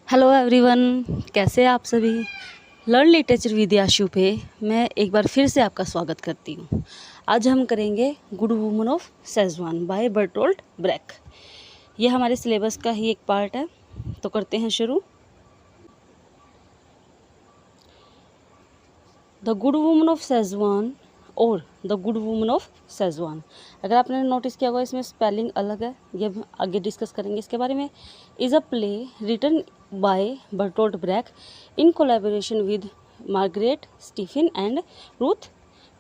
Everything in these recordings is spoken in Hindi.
हेलो एवरीवन, कैसे हैं आप सभी। लर्न लिटरेचर विद आशु पे मैं एक बार फिर से आपका स्वागत करती हूँ। आज हम करेंगे good woman of Setzuan by Bertolt Brecht. ये हमारे सिलेबस का ही एक पार्ट है, तो करते हैं शुरू। The good woman of Setzuan और the good woman of Setzuan. अगर आपने नोटिस किया होगा इसमें स्पेलिंग अलग है, ये हम आगे डिस्कस करेंगे इसके बारे में। Is a play written by Bertolt Brecht in collaboration with Margaret Steffin and Ruth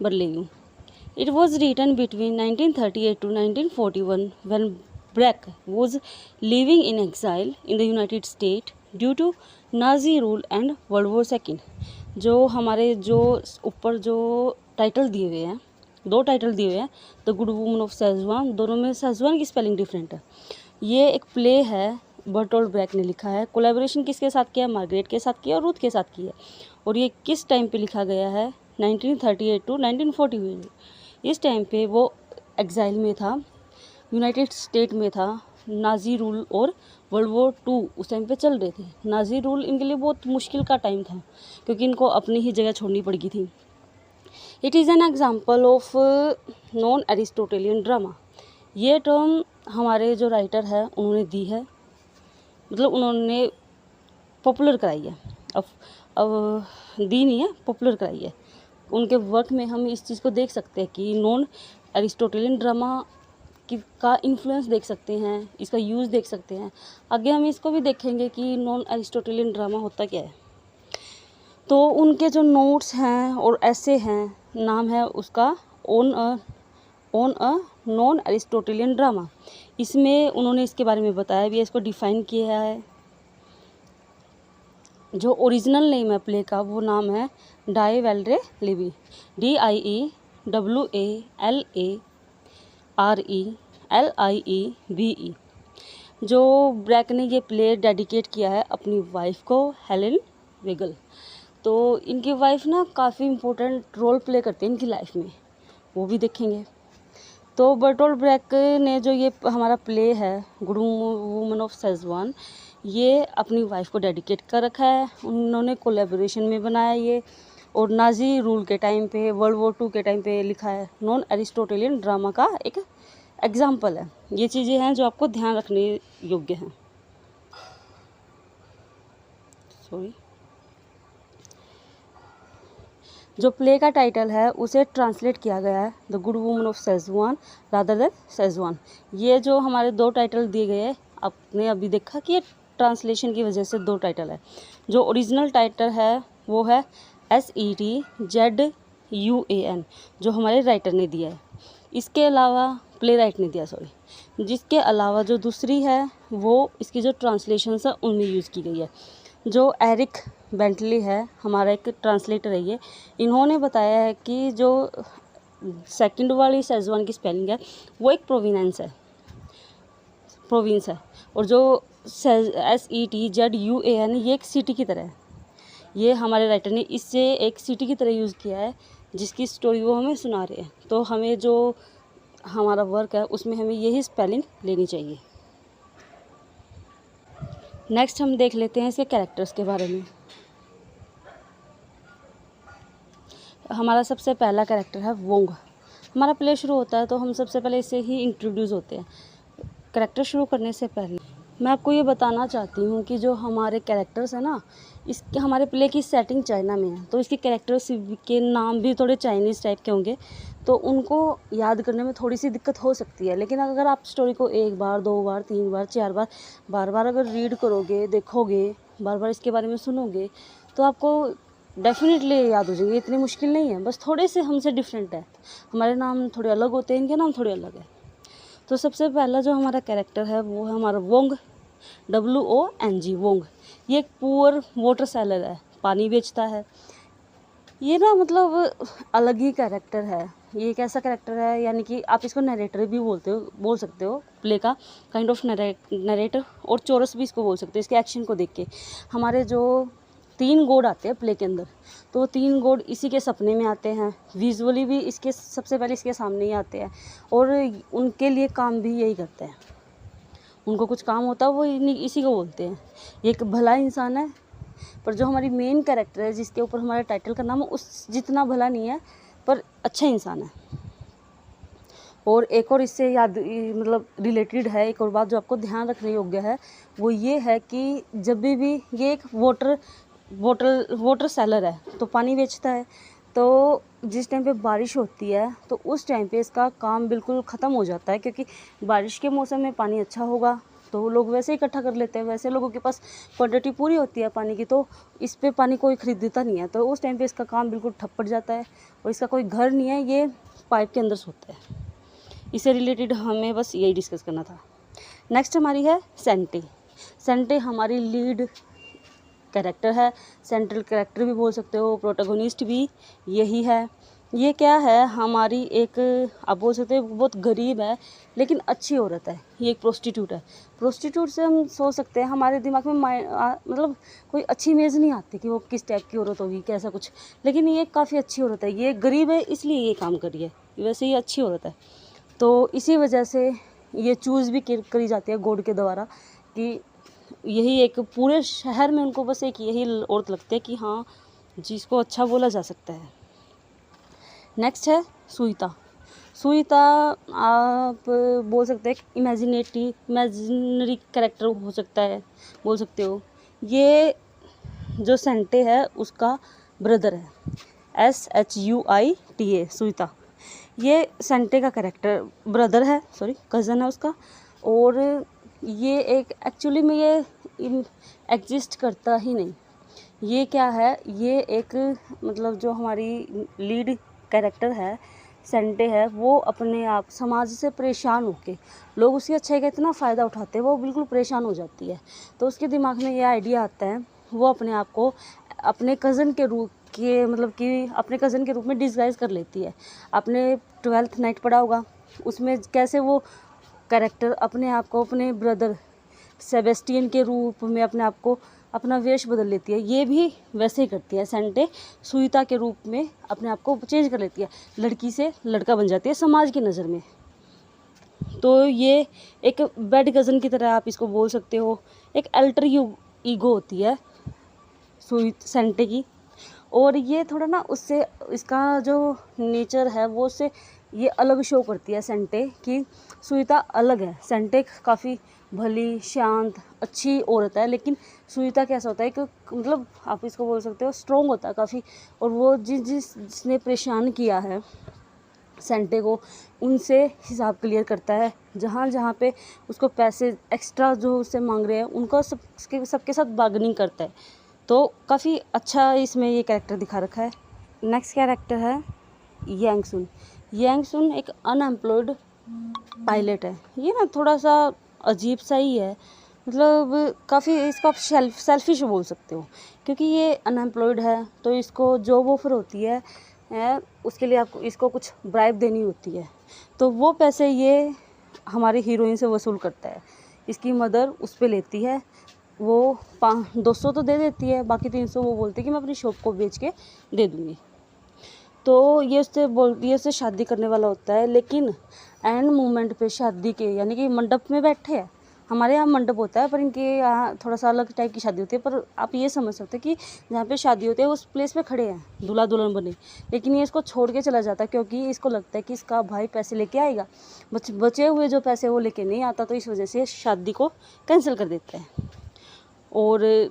Berlau. It was written between 1938 to 1941 when Breck was living in exile in the United States due to Nazi rule and World War II। जो हमारे जो ऊपर जो टाइटल दिए हुए हैं, दो टाइटल दिए हुए हैं, the good woman of Schezwan, दोनों में सेजवान की स्पेलिंग डिफरेंट है। ये एक प्ले है, बर्टोल्ट ब्रेक ने लिखा है। कोलैबोरेशन किसके साथ किया? मार्गरेट के साथ किया और रूथ के साथ किया। और ये किस टाइम पे लिखा गया है? 1938 टू 1940। इस टाइम पे वो एग्जाइल में था, यूनाइटेड स्टेट में था। नाजी रूल और वर्ल्ड वॉर 2 उस टाइम पे चल रहे थे। नाजी रूल इनके लिए बहुत मुश्किल का टाइम था क्योंकि इनको अपनी ही जगह छोड़नी पड़ गई थी। It is an example of non Aristotelian drama. ये टर्म हमारे जो राइटर है उन्होंने दी है, मतलब उन्होंने पॉपुलर कराई है। अब दी नहीं है, पॉपुलर कराई है। उनके वर्क में हम इस चीज़ को देख सकते हैं कि नॉन एरिस्टोटेलियन ड्रामा का इन्फ्लुएंस देख सकते हैं, इसका यूज़ देख सकते हैं। आगे हम इसको भी देखेंगे कि नॉन एरिस्टोटेलियन ड्रामा होता क्या है। तो उनके जो नोट्स हैं और ऐसे हैं, नाम है उसका on a non Aristotelian drama. इसमें उन्होंने इसके बारे में बताया भी है, इसको डिफ़ाइन किया है। जो ओरिजिनल नेम है प्ले का वो नाम है डाई वेलरे लिवी, DIEWALARELIEVE। जो ब्रेक ने ये प्ले डेडिकेट किया है अपनी वाइफ को, हेलेन वेगल। तो इनकी वाइफ ना काफ़ी इम्पोर्टेंट रोल प्ले करती है इनकी लाइफ में, वो भी देखेंगे। तो बर्टोल्ट ब्रेक ने जो ये हमारा प्ले है गुड वुमन ऑफ सेजवान, ये अपनी वाइफ को डेडिकेट कर रखा है। उन्होंने कोलैबोरेशन में बनाया ये, और नाजी रूल के टाइम पे, वर्ल्ड वॉर 2 के टाइम पे लिखा है। नॉन एरिस्टोटेलियन ड्रामा का एक एग्जाम्पल है। ये चीज़ें हैं जो आपको ध्यान रखने योग्य हैं। जो प्ले का टाइटल है उसे ट्रांसलेट किया गया है the good woman of Schezwan rather than Schezwan. ये जो हमारे दो टाइटल दिए गए हैं, आपने अभी देखा कि ये ट्रांसलेशन की वजह से दो टाइटल है। जो ओरिजिनल टाइटल है वो है SETZUAN, जो हमारे राइटर ने दिया है। इसके अलावा प्ले राइट ने दिया, सॉरी। जिसके अलावा जो दूसरी है वो इसकी जो ट्रांसलेशन है उनमें यूज़ की गई है। जो एरिक बेंटली है, हमारा एक ट्रांसलेटर है ये, इन्होंने बताया है कि जो सेकंड वाली सेजवान की स्पेलिंग है वो एक प्रोविंस है, और जो SETZUAN ये एक सिटी की तरह है। ये हमारे राइटर ने इससे एक सिटी की तरह यूज़ किया है, जिसकी स्टोरी वो हमें सुना रहे हैं। तो हमें जो हमारा वर्क है उसमें हमें यही स्पेलिंग लेनी चाहिए। नेक्स्ट हम देख लेते हैं इसके कैरेक्टर्स के बारे में। हमारा सबसे पहला कैरेक्टर है वोंग। हमारा प्ले शुरू होता है तो हम सबसे पहले इससे ही इंट्रोड्यूस होते हैं। कैरेक्टर शुरू करने से पहले मैं आपको ये बताना चाहती हूँ कि जो हमारे कैरेक्टर्स हैं ना, इसके हमारे प्ले की सेटिंग चाइना में है, तो इसके कैरेक्टर्स के नाम भी थोड़े चाइनीज़ टाइप के होंगे, तो उनको याद करने में थोड़ी सी दिक्कत हो सकती है। लेकिन अगर आप स्टोरी को एक बार, दो बार, तीन बार, चार बार, बार बार अगर रीड करोगे, देखोगे, बार बार इसके बारे में सुनोगे, तो आपको डेफिनेटली याद हो जाएंगे। इतनी मुश्किल नहीं है, बस थोड़े से हमसे डिफरेंट है। हमारे नाम थोड़े अलग होते हैं, इनके नाम थोड़े अलग है। तो सबसे पहला जो हमारा कैरेक्टर है वो है हमारा वोंग, WONG, वोंग। ये एक पुअर वाटर सेलर है, पानी बेचता है। ये ना मतलब अलग ही कैरेक्टर है। ये एक ऐसा कैरेक्टर है, यानी कि आप इसको नरेटर भी बोल सकते हो प्ले का, काइंड ऑफ नरेटर, और चोरस भी इसको बोल सकते हो। इसके एक्शन को देख के हमारे जो 3 गॉड आते हैं प्ले के अंदर, तो वो 3 गॉड इसी के सपने में आते हैं, विजुअली भी इसके सबसे पहले इसके सामने ही आते हैं, और उनके लिए काम भी यही करते हैं। उनको कुछ काम होता है वो इसी को बोलते हैं। ये एक भला इंसान है, पर जो हमारी मेन कैरेक्टर है जिसके ऊपर हमारे टाइटल का नाम है उस जितना भला नहीं है, पर अच्छा इंसान है। और एक और इससे याद मतलब रिलेटेड है एक और बात जो आपको ध्यान रखने योग्य है, वो ये है कि जब भी ये एक वाटर सेलर है, तो पानी बेचता है। तो जिस टाइम पे बारिश होती है तो उस टाइम पे इसका काम बिल्कुल ख़त्म हो जाता है, क्योंकि बारिश के मौसम में पानी अच्छा होगा तो लोग वैसे ही इकट्ठा कर लेते हैं, वैसे लोगों के पास क्वांटिटी पूरी होती है पानी की, तो इस पे पानी कोई ख़रीदता नहीं है। तो उस टाइम पे इसका काम बिल्कुल ठप पड़ जाता है और इसका कोई घर नहीं है, ये पाइप के अंदर सोता है। इससे रिलेटेड हमें बस यही डिस्कस करना था। नेक्स्ट हमारी है सेंटे। सेंटे हमारी लीड कैरेक्टर है, सेंट्रल कैरेक्टर भी बोल सकते हो, प्रोटोगोनिस्ट भी यही है। ये क्या है, हमारी एक आप बोल सकते हो बहुत गरीब है लेकिन अच्छी औरत है। ये एक प्रोस्टिट्यूट है। प्रोस्टिट्यूट से हम सोच सकते हैं, हमारे दिमाग में मतलब कोई अच्छी इमेज नहीं आती कि वो किस टाइप की औरत होगी, कैसा कुछ, लेकिन ये काफ़ी अच्छी औरत है। ये गरीब है इसलिए ये काम करी है, वैसे ये अच्छी औरत है। तो इसी वजह से ये चूज़ भी करी जाती है गॉड के द्वारा कि यही एक पूरे शहर में उनको बस एक यही औरत लगती है कि हाँ जिसको अच्छा बोला जा सकता है। नेक्स्ट है सुईता। सुईता आप बोल सकते हैं इमेजिनरी कैरेक्टर हो सकता है, बोल सकते हो। ये जो सेंटे है उसका ब्रदर है, SHUITA सुईता। ये सेंटे का कैरेक्टर ब्रदर है, कज़न है उसका। और ये एक एक्चुअली में ये एग्जिस्ट करता ही नहीं। ये क्या है, ये एक मतलब जो हमारी लीड कैरेक्टर है सेंटे है, वो अपने आप समाज से परेशान होके, लोग उसकी अच्छाई का इतना फ़ायदा उठाते हैं, वो बिल्कुल परेशान हो जाती है। तो उसके दिमाग में ये आइडिया आता है, वो अपने आप को अपने कज़न के रूप के मतलब कि अपने कज़न के रूप में डिस्गाइज़ कर लेती है। आपने 12th नाइट पढ़ा होगा, उसमें कैसे वो कैरेक्टर अपने आप को अपने ब्रदर सेबेस्टियन के रूप में अपने आप को अपना वेश बदल लेती है। ये भी वैसे ही करती है सेंटे, सुईता के रूप में अपने आप को चेंज कर लेती है, लड़की से लड़का बन जाती है समाज की नज़र में। तो ये एक बैड कज़न की तरह आप इसको बोल सकते हो। एक अल्टर ईगो होती है सेंटे की, और ये थोड़ा ना उससे इसका जो नेचर है वो उससे ये अलग शो करती है सेंटे की। सुईता अलग है, सेंटे काफ़ी भली शांत अच्छी औरत है, लेकिन सुईता कैसा होता है कि मतलब आप इसको बोल सकते हो स्ट्रॉन्ग होता है काफ़ी। और वो जिसने परेशान किया है सेंटे को, उनसे हिसाब क्लियर करता है। जहाँ जहाँ पे उसको पैसे एक्स्ट्रा जो उससे मांग रहे हैं उनको सबके साथ बार्गेनिंग करता है। तो काफ़ी अच्छा इसमें ये कैरेक्टर दिखा रखा है। नेक्स्ट कैरेक्टर है यांगसुन। यांगसुन एक अनएम्प्लॉयड पायलट है। ये ना थोड़ा सा अजीब सा ही है, मतलब काफ़ी इसको आप सेल्फिश बोल सकते हो, क्योंकि ये अनएम्प्लॉयड है तो इसको जॉब ऑफर होती है उसके लिए आपको इसको कुछ ब्राइब देनी होती है। तो वो पैसे ये हमारी हीरोइन से वसूल करता है। इसकी मदर उस पर लेती है, वो 200 तो दे देती है, बाकी 300 वो बोलती है कि मैं अपनी शॉप को बेच के दे दूँगी। तो ये उससे शादी करने वाला होता है, लेकिन एंड मोमेंट पे शादी के यानी कि मंडप में बैठे हैं। हमारे यहाँ मंडप होता है पर इनके यहाँ थोड़ा सा अलग टाइप की शादी होती है। पर आप ये समझ सकते हैं कि जहाँ पे शादी होती है उस प्लेस पे खड़े हैं दूल्हा दुल्हन बने, लेकिन ये इसको छोड़ के चला जाता है क्योंकि इसको लगता है कि इसका भाई पैसे लेके आएगा। बचे हुए जो पैसे वो लेके नहीं आता, तो इस वजह से शादी को कैंसिल कर देता है। और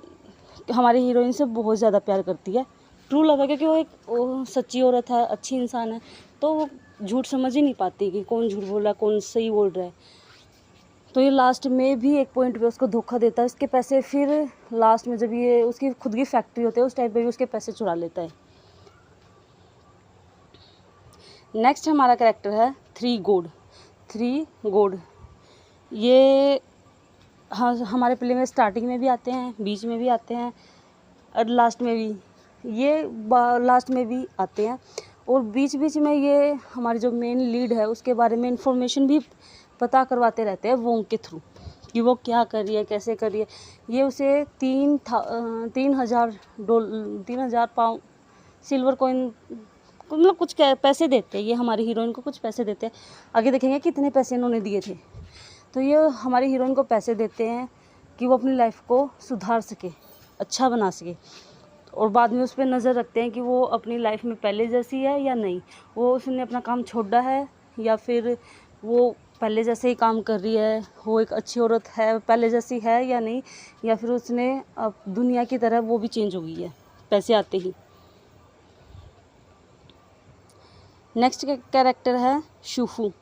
हमारी हीरोइन से बहुत ज़्यादा प्यार करती है, ट्रू लव है, क्योंकि वो सच्ची औरत है, अच्छी इंसान है, तो वो झूठ समझ ही नहीं पाती कि कौन झूठ बोल रहा है कौन सही बोल रहा है। तो ये लास्ट में भी एक पॉइंट पे उसको धोखा देता है, उसके पैसे फिर लास्ट में जब ये उसकी खुद की फैक्ट्री होती है उस टाइम पे भी उसके पैसे चुरा लेता है। नेक्स्ट हमारा कैरेक्टर है थ्री गोड। ये हाँ हमारे प्ले में स्टार्टिंग में भी आते हैं, बीच में भी आते हैं और लास्ट में भी, ये लास्ट में भी आते हैं। और बीच बीच में ये हमारी जो मेन लीड है उसके बारे में इंफॉर्मेशन भी पता करवाते रहते हैं वोंग के थ्रू कि वो क्या कर रही है कैसे कर रही है। ये उसे 3,000 पाउंड सिल्वर कॉइन मतलब कुछ पैसे देते हैं, ये हमारी हीरोइन को कुछ पैसे देते हैं। आगे देखेंगे कितने पैसे इन्होंने दिए थे। तो ये हमारी हीरोइन को पैसे देते हैं कि वो अपनी लाइफ को सुधार सके, अच्छा बना सके, और बाद में उस पर नज़र रखते हैं कि वो अपनी लाइफ में पहले जैसी है या नहीं, वो उसने अपना काम छोड़ा है या फिर वो पहले जैसे ही काम कर रही है, वो एक अच्छी औरत है पहले जैसी है या नहीं, या फिर उसने अब दुनिया की तरह वो भी चेंज हो गई है पैसे आते ही। नेक्स्ट कैरेक्टर है शूफू।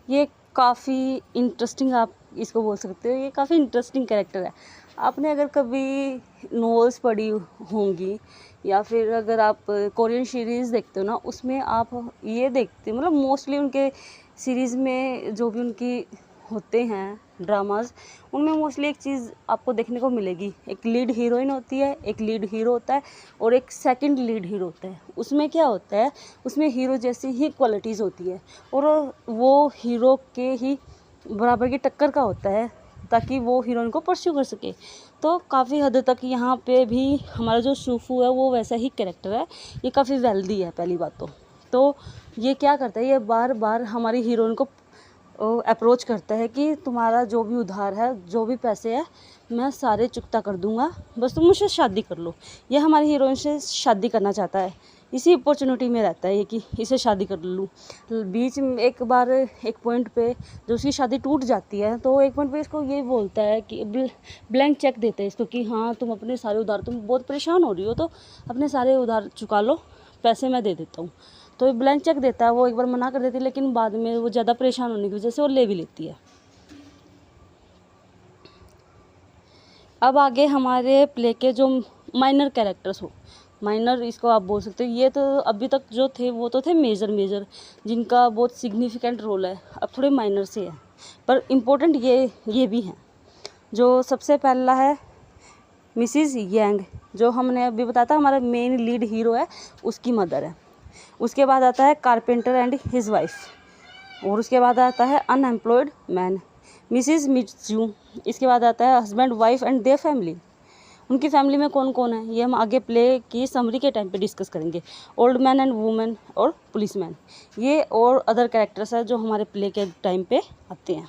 ये काफ़ी इंटरेस्टिंग, आप इसको बोल सकते हो, ये काफ़ी इंटरेस्टिंग कैरेक्टर है। आपने अगर कभी नॉवेल्स पढ़ी होंगी या फिर अगर आप कोरियन सीरीज़ देखते हो ना, उसमें आप ये देखते हो, मतलब मोस्टली उनके सीरीज़ में जो भी उनकी होते हैं ड्रामाज, उनमें मोस्टली एक चीज़ आपको देखने को मिलेगी, एक लीड हीरोइन होती है, एक लीड हीरो होता है और एक सेकंड लीड हीरो होता है। उसमें क्या होता है, उसमें हीरो जैसी ही क्वालिटीज़ होती है और वो हीरो के ही बराबर की टक्कर का होता है ताकि वो हीरोइन को परस्यू कर सके। तो काफ़ी हद तक यहाँ पे भी हमारा जो शूफू है वो वैसा ही कैरेक्टर है। ये काफ़ी वेल्दी है पहली बात तो ये क्या करता है, ये बार बार हमारी हीरोइन को अप्रोच करता है कि तुम्हारा जो भी उधार है, जो भी पैसे है, मैं सारे चुकता कर दूंगा, बस तुम मुझसे शादी कर लो। ये हमारी हीरोइन से शादी करना चाहता है, इसी अपॉर्चुनिटी में रहता है ये कि इसे शादी कर लूँ। बीच में एक बार एक पॉइंट पे जो उसकी शादी टूट जाती है तो एक पॉइंट पे इसको ये बोलता है कि ब्लैंक चेक देता है इसको कि हाँ तुम अपने सारे उधार, तुम बहुत परेशान हो रही हो तो अपने सारे उधार चुका लो, पैसे मैं दे देता हूँ। तो ब्लैंक चेक देता है, वो एक बार मना कर देती है लेकिन बाद में वो ज़्यादा परेशान होने की वजह से वो ले भी लेती है। अब आगे हमारे प्ले के जो माइनर कैरेक्टर्स हो, माइनर इसको आप बोल सकते हो, ये तो अभी तक जो थे वो तो थे मेजर जिनका बहुत सिग्निफिकेंट रोल है, अब थोड़े माइनर से है पर इम्पोर्टेंट ये भी हैं। जो सबसे पहला है मिसिज़ यांग, जो हमने अभी बताया था हमारा मेन लीड हीरो है, उसकी मदर है। उसके बाद आता है कारपेंटर एंड हिज वाइफ, और उसके बाद आता है अनएम्प्लॉयड मैन मिसिज़ मित्सू। इसके बाद आता है husband wife and their family. उनकी फैमिली में कौन कौन है ये हम आगे प्ले की समरी के टाइम पे डिस्कस करेंगे। ओल्ड मैन एंड वुमेन और पुलिसमैन, ये और अदर कैरेक्टर्स हैं जो हमारे प्ले के टाइम पे आते हैं।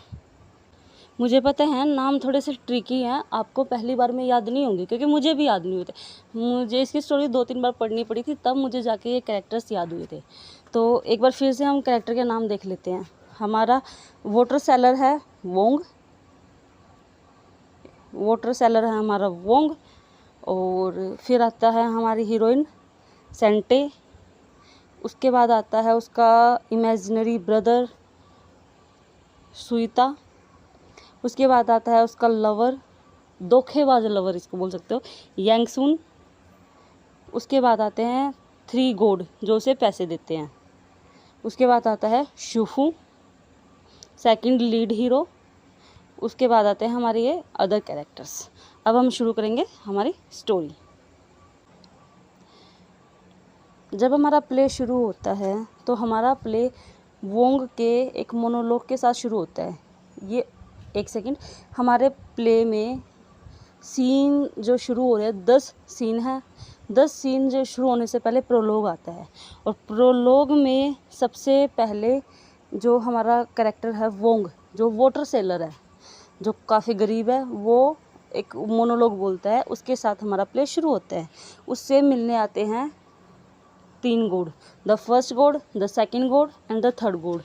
मुझे पता है नाम थोड़े से ट्रिकी हैं, आपको पहली बार में याद नहीं होंगे क्योंकि मुझे भी याद नहीं हुए थे। मुझे इसकी स्टोरी 2-3 बार पढ़नी पड़ी थी तब मुझे जाके ये कैरेक्टर्स याद हुए थे। तो एक बार फिर से हम कैरेक्टर के नाम देख लेते हैं। हमारा वाटर सेलर है वोंग, वाटर सेलर है हमारा वोंग, और फिर आता है हमारी हीरोइन सेंटे। उसके बाद आता है उसका इमेजिनरी ब्रदर सुइता। उसके बाद आता है उसका लवर, धोखेबाज लवर इसको बोल सकते हो, यांगसुन। उसके बाद आते हैं 3 गॉड जो उसे पैसे देते हैं। उसके बाद आता है शूफू, सेकंड लीड हीरो। उसके बाद आते हैं हमारे ये अदर कैरेक्टर्स। अब हम शुरू करेंगे हमारी स्टोरी। जब हमारा प्ले शुरू होता है तो हमारा प्ले वोंग के एक मोनोलॉग के साथ शुरू होता है। ये एक सेकंड, हमारे प्ले में सीन जो शुरू हो रहे हैं 10 सीन है। 10 सीन जो शुरू होने से पहले प्रोलॉग आता है, और प्रोलॉग में सबसे पहले जो हमारा कैरेक्टर है वोंग, जो वाटर सेलर है, जो काफ़ी गरीब है, वो एक मोनोलॉग बोलता है, उसके साथ हमारा प्ले शुरू होता है। उससे मिलने आते हैं 3 God, the first God, the second God and the third God.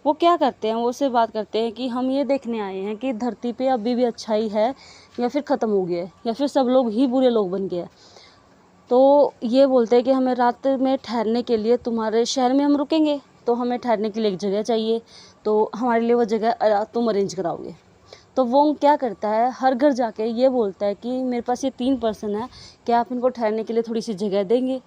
वो क्या करते हैं, वो उससे बात करते हैं कि हम ये देखने आए हैं कि धरती पे अभी भी अच्छाई है या फिर ख़त्म हो गया है या फिर सब लोग ही बुरे लोग बन गए। तो ये बोलते हैं कि हमें रात में ठहरने के लिए तुम्हारे शहर में हम रुकेंगे, तो हमें ठहरने के लिए एक जगह चाहिए, तो हमारे लिए वो जगह तुम अरेंज कराओगे। तो वो क्या करता है, हर घर जाके ये बोलता है कि मेरे पास ये 3 पर्सन है, क्या आप इनको ठहरने के लिए थोड़ी सी जगह देंगे।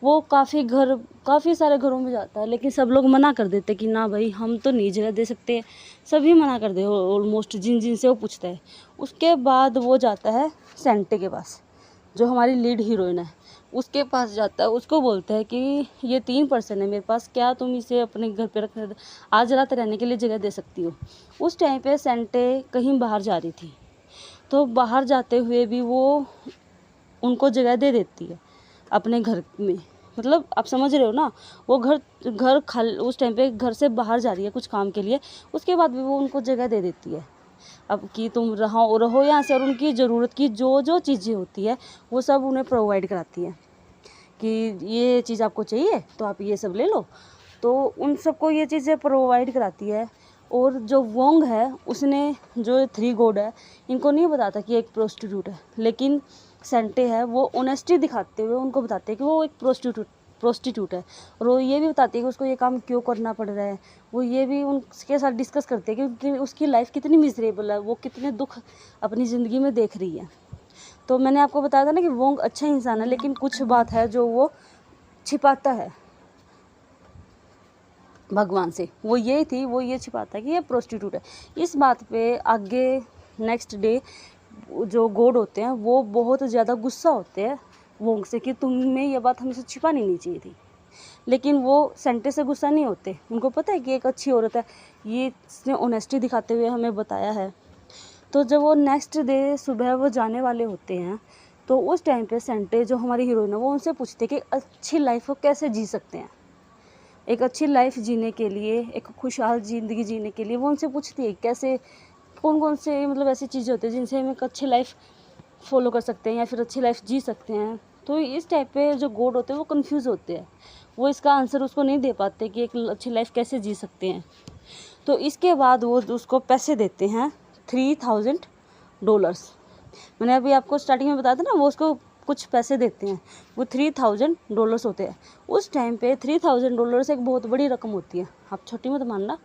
वो काफ़ी सारे घरों में जाता है लेकिन सब लोग मना कर देते कि ना भाई हम तो नहीं जगह दे सकते, सभी मना कर दे ऑलमोस्ट जिन से वो पूछता है। उसके बाद वो जाता है सेंटे के पास, जो हमारी लीड हीरोइन है, उसके पास जाता है। उसको बोलता है कि ये 3 पर्सन है मेरे पास, क्या तुम इसे अपने घर पे रख आज रात रहने के लिए जगह दे सकती हो। उस टाइम पे सेंटे कहीं बाहर जा रही थी, तो बाहर जाते हुए भी वो उनको जगह दे देती है अपने घर में, मतलब आप समझ रहे हो ना, वो घर घर खाली उस टाइम पे घर से बाहर जा रही है कुछ काम के लिए, उसके बाद भी वो उनको जगह दे देती है अब कि तुम रहो यहाँ से, और उनकी ज़रूरत की जो जो चीज़ें होती है वो सब उन्हें प्रोवाइड कराती है कि ये चीज़ आपको चाहिए तो आप ये सब ले लो, तो उन सबको ये चीज़ें प्रोवाइड कराती है। और जो वोंग है उसने, जो 3 गॉड है, इनको नहीं बताता कि एक प्रोस्टिट्यूट है, लेकिन सेंटे है वो ऑनेस्टी दिखाते हुए उनको बताते हैं कि वो एक प्रोस्टिट्यूट है, और वो ये भी बताती है कि उसको ये काम क्यों करना पड़ रहा है। वो ये भी उनके साथ डिस्कस करते हैं कि उसकी लाइफ कितनी मिजरेबल है, वो कितने दुख अपनी ज़िंदगी में देख रही है। तो मैंने आपको बताया था ना कि वोंग अच्छा इंसान है, लेकिन कुछ बात है जो वो छिपाता है भगवान से, वो ये थी, वो ये छिपाता है कि ये प्रोस्टिट्यूट है। इस बात पे आगे नेक्स्ट डे जो गॉड होते हैं वो बहुत ज़्यादा गुस्सा होते हैं वोंग से कि तुम्हें ये बात हमें से छिपानी नहीं चाहिए थी, लेकिन वो सेंटे से गुस्सा नहीं होते, उनको पता है कि एक अच्छी औरत है, ये इसने ऑनेस्टी दिखाते हुए हमें बताया है। तो जब वो नेक्स्ट डे सुबह वो जाने वाले होते हैं, तो उस टाइम पे सेंटे जो हमारी हीरोइन है वो उनसे पूछते हैं कि अच्छी लाइफ को कैसे जी सकते हैं, एक अच्छी लाइफ जीने के लिए, एक खुशहाल ज़िंदगी जीने के लिए वो उनसे पूछती है कैसे, कौन कौन से मतलब ऐसी चीज़ें होती है जिनसे हम एक अच्छी लाइफ फॉलो कर सकते हैं या फिर अच्छी लाइफ जी सकते हैं। तो इस टाइप पे जो गॉड होते हैं वो कंफ्यूज होते हैं, वो इसका आंसर उसको नहीं दे पाते कि एक अच्छी लाइफ कैसे जी सकते हैं। तो इसके बाद वो उसको पैसे देते हैं $3000। मैंने अभी आपको स्टार्टिंग में बताया था ना, वो उसको कुछ पैसे देते हैं, वो $3000 होते हैं। उस टाइम पे $3000 एक बहुत बड़ी रकम होती है, आप छोटी मत मानना।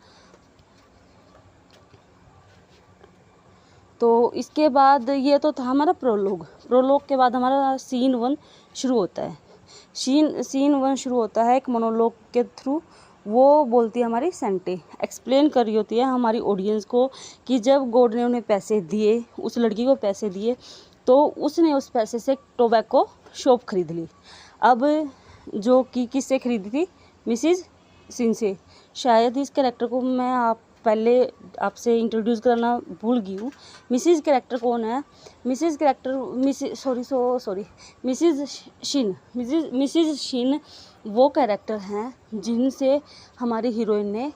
तो इसके बाद ये तो था हमारा प्रोलोग के बाद हमारा सीन 1 शुरू होता है। सीन 1 शुरू होता है एक मोनोलॉग के थ्रू। वो बोलती है हमारी सेंटे, एक्सप्लेन कर रही होती है हमारी ऑडियंस को कि जब गॉड ने उन्हें पैसे दिए, उस लड़की को पैसे दिए, तो उसने उस पैसे से टोबैको शॉप खरीद ली। अब जो कि किससे खरीदी थी, मिसिज सिन से। शायद इस कैरेक्टर को मैं पहले आपसे इंट्रोड्यूस करना भूल गई हूँ। मिसिज कैरेक्टर कौन है, मिसिज शिन वो कैरेक्टर हैं जिनसे हमारी हीरोइन ने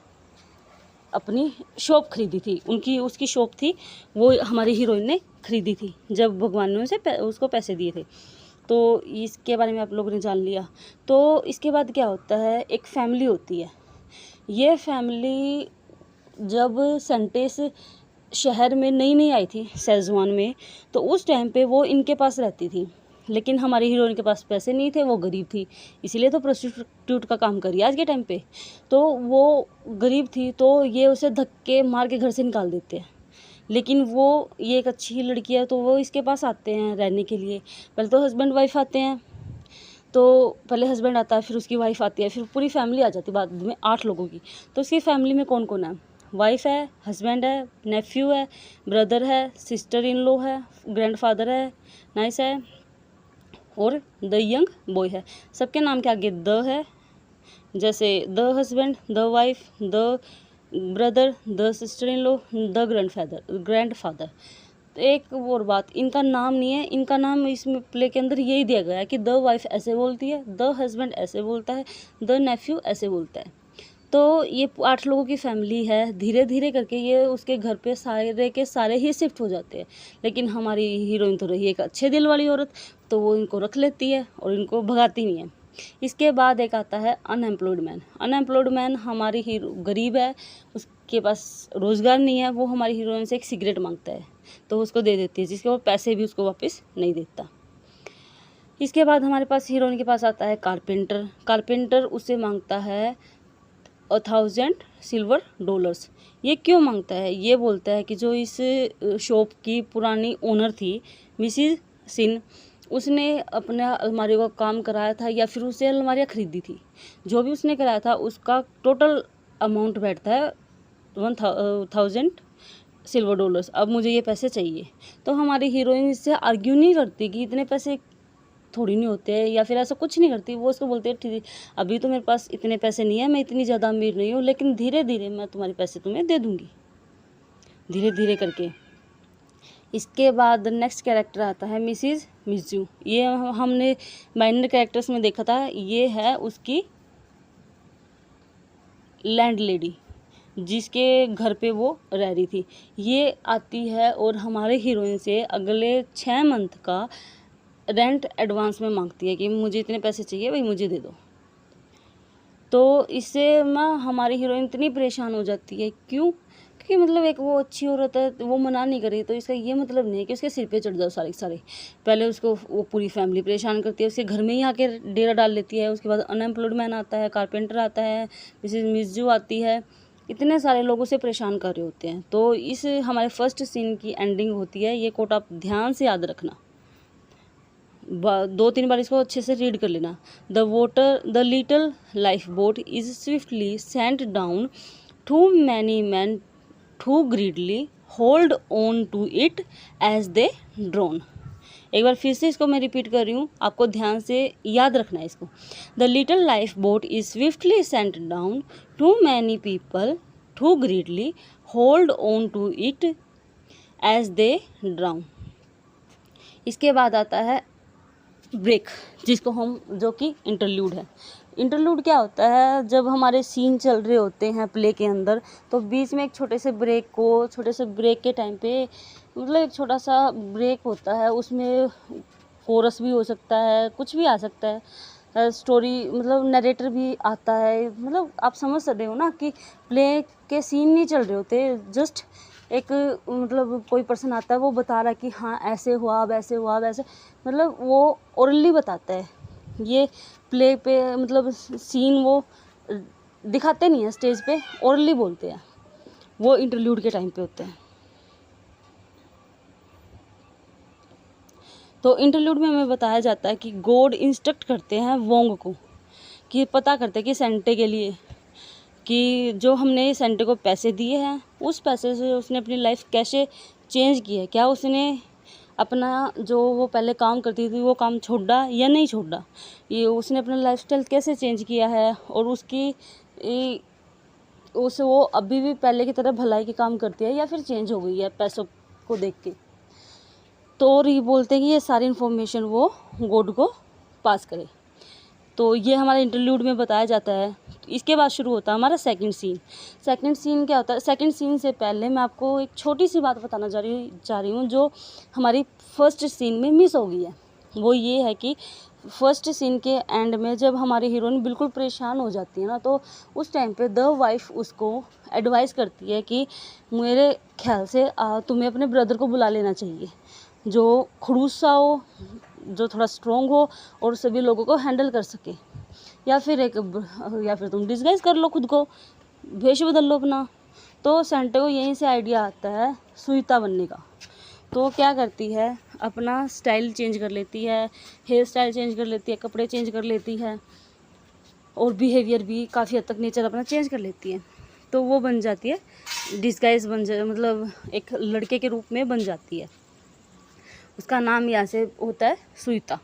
अपनी शॉप खरीदी थी, उसकी शॉप थी, वो हमारी हीरोइन ने खरीदी थी जब भगवान ने उसको पैसे दिए थे। तो इसके बारे में आप लोगों ने जान लिया। तो इसके बाद क्या होता है, एक फैमिली होती है। ये फैमिली जब सेंटेस शहर में नई आई थी सेजुआन में, तो उस टाइम पे वो इनके पास रहती थी, लेकिन हमारी हीरोइन के पास पैसे नहीं थे, वो गरीब थी, इसीलिए तो प्रोस्टिट्यूट का काम करी आज के टाइम पे। तो वो गरीब थी तो ये उसे धक्के मार के घर से निकाल देते हैं, लेकिन ये एक अच्छी लड़की है तो वो इसके पास आते हैं रहने के लिए। पहले तो हस्बैंड वाइफ आते हैं, तो पहले हस्बैंड आता है, फिर उसकी वाइफ आती है, फिर पूरी फैमिली आ जाती है बाद में 8 लोगों की। तो उसकी फैमिली में कौन कौन है, वाइफ है, हस्बैंड है, नेफ्यू है, ब्रदर है, सिस्टर इन लॉ है, ग्रैंडफादर है, नाइस है, और द यंग बॉय है। सबके नाम के आगे द है, जैसे the husband, the wife, the brother, the sister in law, the grandfather. तो एक और बात, इनका नाम नहीं है, इनका नाम इसमें प्ले के अंदर यही दिया गया है कि द वाइफ ऐसे बोलती है, द हस्बैंड ऐसे बोलता है, द नेफ्यू ऐसे बोलता है। तो ये 8 लोगों की फैमिली है। धीरे धीरे करके ये उसके घर पे सारे के सारे ही शिफ्ट हो जाते हैं, लेकिन हमारी हीरोइन तो रही एक अच्छे दिल वाली औरत, तो वो इनको रख लेती है और इनको भगाती नहीं है। इसके बाद एक आता है अनएम्प्लॉयड मैन। हमारी हीरो गरीब है, उसके पास रोज़गार नहीं है, वो हमारी हीरोइन से एक सिगरेट मांगता है तो उसको दे देती है, जिसके वो पैसे भी उसको वापस नहीं देता। इसके बाद हमारे पास हीरोइन के पास आता है कारपेंटर उससे मांगता है $1000। ये क्यों मांगता है, ये बोलता है कि जो इस शॉप की पुरानी ओनर थी मिसिज सिन, उसने अपने अलमारियों का काम कराया था या फिर उसे अलमारियाँ खरीदी थी, जो भी उसने कराया था उसका टोटल अमाउंट बैठता है $1000। अब मुझे ये पैसे चाहिए। तो हमारी हीरोइन इससे आर्ग्यू नहीं करती कि इतने पैसे थोड़ी नहीं होते हैं या फिर ऐसा कुछ नहीं करती। वो उसको बोलती है ठीक, अभी तो मेरे पास इतने पैसे नहीं है, मैं इतनी ज़्यादा अमीर नहीं हूँ, लेकिन धीरे धीरे मैं तुम्हारे पैसे तुम्हें दे दूँगी, धीरे धीरे करके। इसके बाद नेक्स्ट कैरेक्टर आता है मिसिज मिजू। ये हमने माइनर कैरेक्टर्स में देखा था, ये है उसकी लैंड लेडी जिसके घर पे वो रह रही थी। ये आती है और हमारे हीरोइन से अगले 6 मंथ का रेंट एडवांस में मांगती है कि मुझे इतने पैसे चाहिए, भाई मुझे दे दो। तो इससे ना हमारी हीरोइन इतनी परेशान हो जाती है। क्यों? क्योंकि मतलब एक वो अच्छी औरत है, वो मना नहीं करी, तो इसका ये मतलब नहीं कि उसके सिर पे चढ़ जाओ सारे सारे। पहले उसको वो पूरी फैमिली परेशान करती है, उसके घर में ही आके डेरा डाल लेती है। उसके बाद अनएम्प्लॉयड मैन आता है, कारपेंटर आता है, मिसेज मिजू आती है, इतने सारे लोग उसे परेशान कर रहे होते हैं। तो इस हमारे फर्स्ट सीन की एंडिंग होती है, ये कोट आप ध्यान से याद रखना, 2-3 बार इसको अच्छे से रीड कर लेना। The little lifeboat is swiftly sent down, too many men too greedily hold on to it as they drown. एक बार फिर से इसको मैं रिपीट कर रही हूँ, आपको ध्यान से याद रखना है इसको। The little lifeboat is swiftly sent down, too many people too greedily hold on to it as they drown. इसके बाद आता है ब्रेक, जिसको हम, जो कि इंटरल्यूड है। इंटरल्यूड क्या होता है? जब हमारे सीन चल रहे होते हैं प्ले के अंदर, तो बीच में एक छोटे से ब्रेक के टाइम पे, मतलब एक छोटा सा ब्रेक होता है, उसमें कोरस भी हो सकता है, कुछ भी आ सकता है, स्टोरी मतलब नरेटर भी आता है। मतलब आप समझ सकते हो ना कि प्ले के सीन नहीं चल रहे होते, जस्ट एक मतलब कोई पर्सन आता है, वो बता रहा है कि हाँ ऐसे हुआ, वैसे हुआ, वैसे, मतलब वो ओरली बताता है। ये प्ले पे मतलब सीन वो दिखाते नहीं है स्टेज पे, ओरली बोलते हैं, वो इंटरल्यूड के टाइम पे होते हैं। तो इंटरल्यूड में हमें बताया जाता है कि गॉड इंस्ट्रक्ट करते हैं वोंग को, कि पता करते हैं कि सेंटे के लिए, कि जो हमने सेंटे को पैसे दिए हैं, उस पैसे से उसने अपनी लाइफ कैसे चेंज की है, क्या उसने अपना जो वो पहले काम करती थी वो काम छोड़ा या नहीं छोड़ा, ये उसने अपना लाइफस्टाइल कैसे चेंज किया है, और उसे वो अभी भी पहले की तरह भलाई के काम करती है या फिर चेंज हो गई है पैसों को देख के। तो और ये बोलते हैं कि ये सारी इन्फॉर्मेशन वो गॉड को पास करे। तो ये हमारे इंटरल्यूड में बताया जाता है। इसके बाद शुरू होता है हमारा सेकंड सीन क्या होता है? सेकंड सीन से पहले मैं आपको एक छोटी सी बात बताना चाह रही हूँ जो हमारी फर्स्ट सीन में मिस हो गई है। वो ये है कि फर्स्ट सीन के एंड में जब हमारी हीरोइन बिल्कुल परेशान हो जाती है ना, तो उस टाइम पे द वाइफ उसको एडवाइस करती है कि मेरे ख्याल से तुम्हें अपने ब्रदर को बुला लेना चाहिए, जो खड़ूस सा हो, जो थोड़ा स्ट्रॉन्ग हो और सभी लोगों को हैंडल कर सके, या फिर तुम डिस्गाइज कर लो, खुद को वेश बदल लो अपना। तो सेंटे को यहीं से आइडिया आता है सुईता बनने का। तो क्या करती है, अपना स्टाइल चेंज कर लेती है, हेयर स्टाइल चेंज कर लेती है, कपड़े चेंज कर लेती है, और बिहेवियर भी काफ़ी हद तक नेचर अपना चेंज कर लेती है। तो वो बन जाती है डिस्गाइज, मतलब एक लड़के के रूप में बन जाती है। उसका नाम यहाँ से होता है सुईता।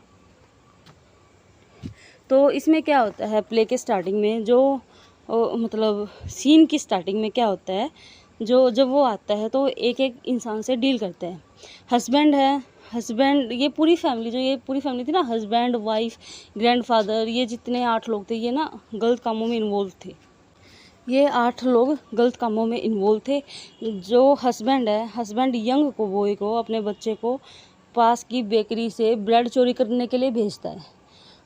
तो इसमें क्या होता है, प्ले के स्टार्टिंग में जो मतलब सीन की स्टार्टिंग में क्या होता है, जो जब वो आता है तो एक एक इंसान से डील करता है। हस्बैंड, ये पूरी फैमिली थी ना, हस्बैंड, वाइफ, ग्रैंडफादर, ये जितने 8 लोग थे, ये ना गलत कामों में इन्वॉल्व थे। ये 8 लोग गलत कामों में इन्वॉल्व थे। जो हस्बैंड यंग को, बॉय को, अपने बच्चे को पास की बेकरी से ब्रेड चोरी करने के लिए भेजता है।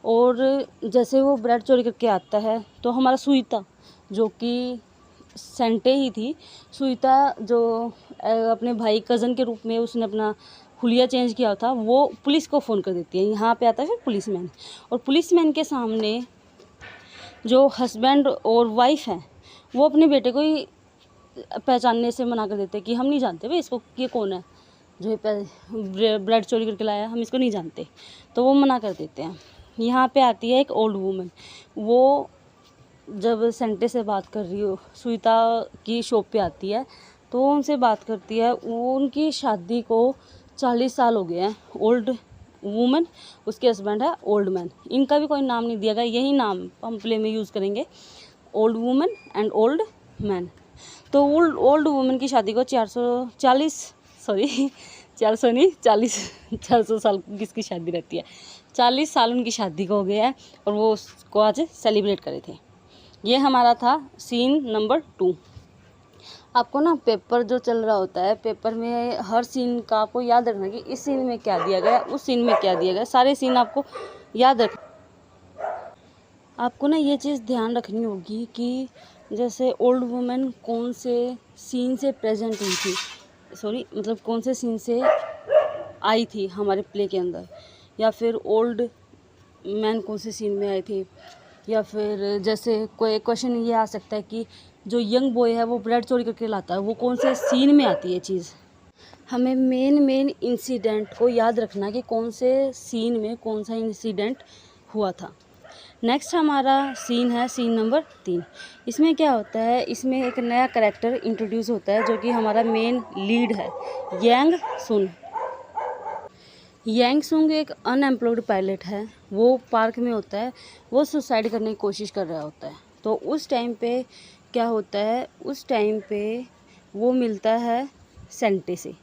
और जैसे वो ब्रेड चोरी करके आता है तो हमारा सुईता, जो कि सेंटे ही थी, सुईता जो अपने भाई कज़न के रूप में उसने अपना हुलिया चेंज किया था, वो पुलिस को फ़ोन कर देती है। यहाँ पे आता है फिर पुलिसमैन, और पुलिसमैन के सामने जो हस्बैंड और वाइफ हैं वो अपने बेटे को ही पहचानने से मना कर देते हैं कि हम नहीं जानते भाई इसको, ये कौन है जो ब्रेड चोरी करके लाया, हम इसको नहीं जानते। तो वो मना कर देते हैं। यहाँ पे आती है एक ओल्ड वूमन। वो जब सेंटे से बात कर रही हो, सुईता की शॉप पे आती है तो उनसे बात करती है। वो उनकी शादी को 40 साल हो गए हैं। ओल्ड वूमन, उसके हस्बैंड है ओल्ड मैन। इनका भी कोई नाम नहीं दिया गया, यही नाम हम प्ले में यूज़ करेंगे, old woman and old man. तो ओल्ड वूमन की शादी को 400 नहीं 40 400 साल किसकी शादी रहती है, 40 साल उनकी शादी को हो गया है और वो उसको आज सेलिब्रेट करे थे। ये हमारा था सीन नंबर 2। आपको ना पेपर जो चल रहा होता है, पेपर में हर सीन का आपको याद रखना कि इस सीन में क्या दिया गया, उस सीन में क्या दिया गया, सारे सीन आपको याद रख। आपको ना ये चीज़ ध्यान रखनी होगी कि जैसे ओल्ड वुमेन कौन से सीन से प्रेजेंट हुई थी, सॉरी मतलब कौन से सीन से आई थी हमारे प्ले के अंदर, या फिर ओल्ड मैन कौन से सीन में आए थे, या फिर जैसे कोई क्वेश्चन ये आ सकता है कि जो यंग बॉय है वो ब्रेड चोरी करके लाता है, वो कौन से सीन में आती है चीज़। हमें मेन इंसिडेंट को याद रखना कि कौन से सीन में कौन सा इंसिडेंट हुआ था। नेक्स्ट हमारा सीन है सीन नंबर 3। इसमें क्या होता है, इसमें एक नया कैरेक्टर इंट्रोड्यूस होता है जो कि हमारा मेन लीड है, यांग सुन। यांग सुंग एक अनएम्प्लॉयड पायलट है, वो पार्क में होता है, वो सुसाइड करने की कोशिश कर रहा होता है। तो उस टाइम पे क्या होता है, उस टाइम पे वो मिलता है सेंटे से।